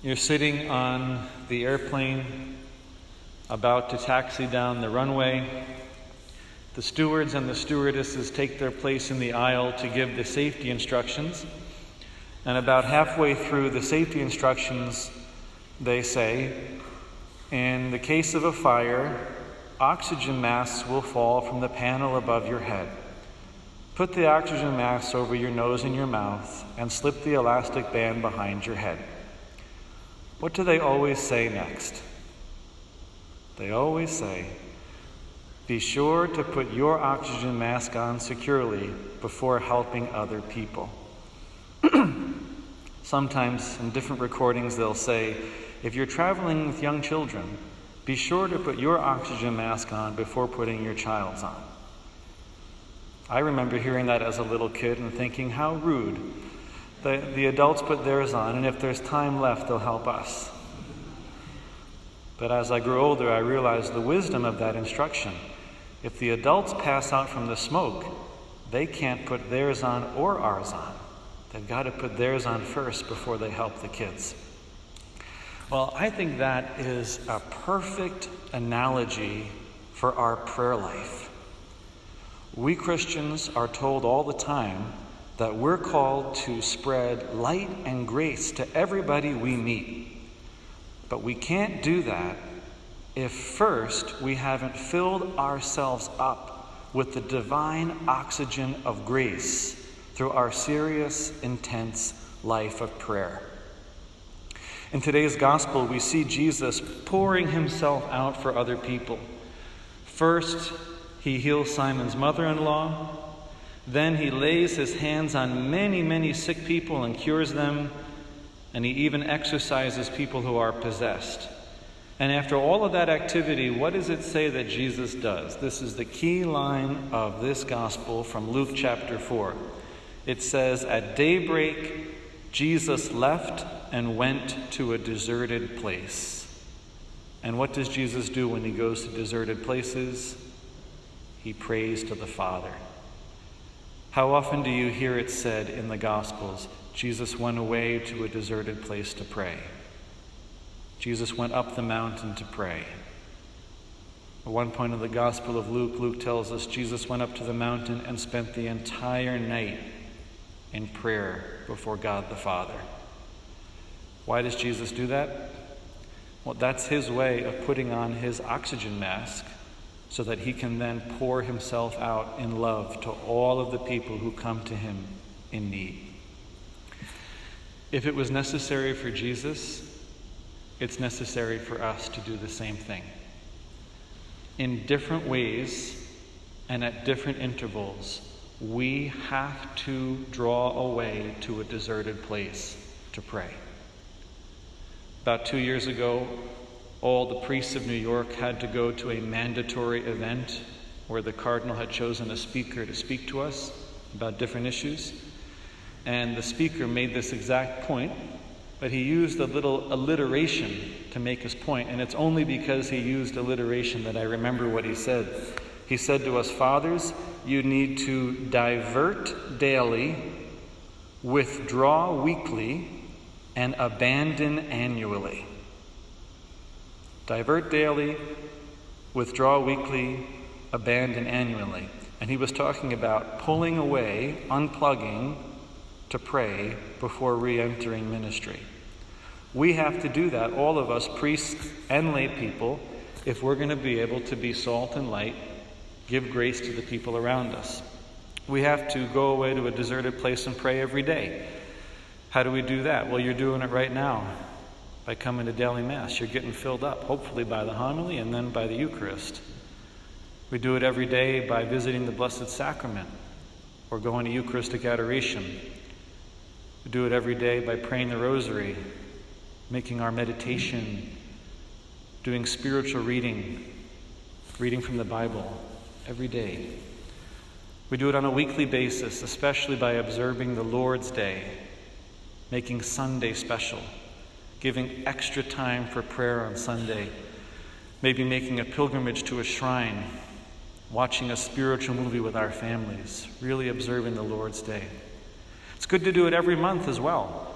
You're sitting on the airplane, about to taxi down the runway. The stewards and the stewardesses take their place in the aisle to give the safety instructions. And about halfway through the safety instructions, they say, in the case of a fire, oxygen masks will fall from the panel above your head. Put the oxygen masks over your nose and your mouth and slip the elastic band behind your head. What do they always say next? They always say, be sure to put your oxygen mask on securely before helping other people. Sometimes in different recordings they'll say, if you're traveling with young children, be sure to put your oxygen mask on before putting your child's on. I remember hearing that as a little kid and thinking, how rude. The adults put theirs on, and if there's time left, they'll help us. But as I grew older, I realized the wisdom of that instruction. If the adults pass out from the smoke, they can't put theirs on or ours on. They've got to put theirs on first before they help the kids. Well, I think that is a perfect analogy for our prayer life. We Christians are told all the time that we're called to spread light and grace to everybody we meet. But we can't do that if first we haven't filled ourselves up with the divine oxygen of grace through our serious, intense life of prayer. In today's gospel, we see Jesus pouring himself out for other people. First, he heals Simon's mother-in-law. Then he lays his hands on many, many sick people and cures them. And he even exorcises people who are possessed. And after all of that activity, what does it say that Jesus does? This is the key line of this gospel from Luke chapter 4. It says, at daybreak, Jesus left and went to a deserted place. And what does Jesus do when he goes to deserted places? He prays to the Father. How often do you hear it said in the Gospels, Jesus went away to a deserted place to pray. Jesus went up the mountain to pray. At one point in the Gospel of Luke, Luke tells us Jesus went up to the mountain and spent the entire night in prayer before God the Father. Why does Jesus do that? Well, that's his way of putting on his oxygen mask so that he can then pour himself out in love to all of the people who come to him in need. If it was necessary for Jesus, it's necessary for us to do the same thing. In different ways and at different intervals, we have to draw away to a deserted place to pray. About 2 years ago, all the priests of New York had to go to a mandatory event where the cardinal had chosen a speaker to speak to us about different issues. And the speaker made this exact point, but he used a little alliteration to make his point. And it's only because he used alliteration that I remember what he said. He said to us, fathers, you need to divert daily, withdraw weekly, and abandon annually. Divert daily, withdraw weekly, abandon annually. And he was talking about pulling away, unplugging, to pray before re-entering ministry. We have to do that, all of us, priests and lay people, if we're going to be able to be salt and light, give grace to the people around us. We have to go away to a deserted place and pray every day. How do we do that? Well, you're doing it right now by coming to daily Mass. You're getting filled up, hopefully by the homily and then by the Eucharist. We do it every day by visiting the Blessed Sacrament or going to Eucharistic adoration. We do it every day by praying the Rosary, making our meditation, doing spiritual reading from the Bible every day. We do it on a weekly basis, especially by observing the Lord's Day, making Sunday special, giving extra time for prayer on Sunday, maybe making a pilgrimage to a shrine, watching a spiritual movie with our families, really observing the Lord's Day. It's good to do it every month as well.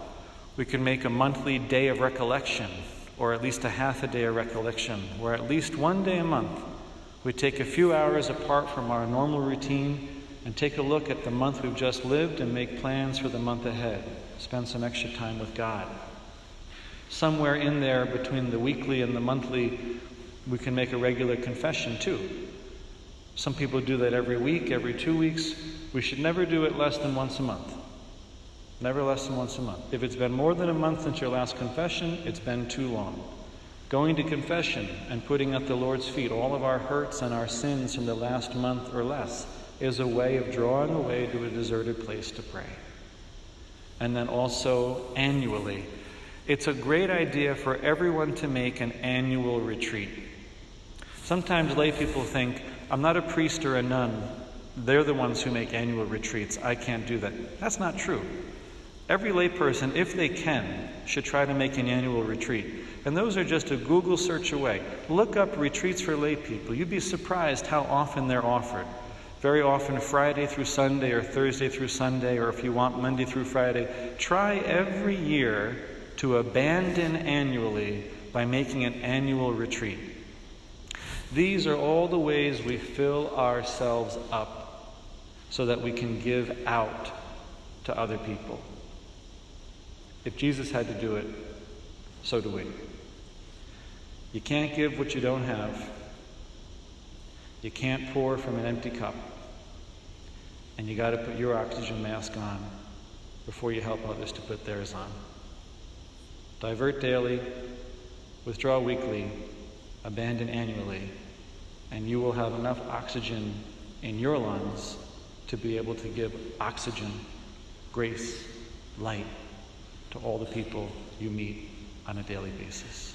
We can make a monthly day of recollection, or at least a half a day of recollection, where at least one day a month we take a few hours apart from our normal routine and take a look at the month we've just lived and make plans for the month ahead. Spend some extra time with God. Somewhere in there between the weekly and the monthly, we can make a regular confession too. Some people do that every week, every 2 weeks. We should never do it less than once a month. Never less than once a month. If it's been more than a month since your last confession, it's been too long. Going to confession and putting at the Lord's feet all of our hurts and our sins from the last month or less is a way of drawing away to a deserted place to pray. And then also annually, it's a great idea for everyone to make an annual retreat. Sometimes lay people think, I'm not a priest or a nun. They're the ones who make annual retreats. I can't do that. That's not true. Every layperson, if they can, should try to make an annual retreat. And those are just a Google search away. Look up retreats for lay people. You'd be surprised how often they're offered. Very often Friday through Sunday or Thursday through Sunday, or if you want Monday through Friday. Try every year to abandon annually by making an annual retreat. These are all the ways we fill ourselves up so that we can give out to other people. If Jesus had to do it, so do we. You can't give what you don't have. You can't pour from an empty cup. And you got to put your oxygen mask on before you help others to put theirs on. Divert daily, withdraw weekly, abandon annually, and you will have enough oxygen in your lungs to be able to give oxygen, grace, light to all the people you meet on a daily basis.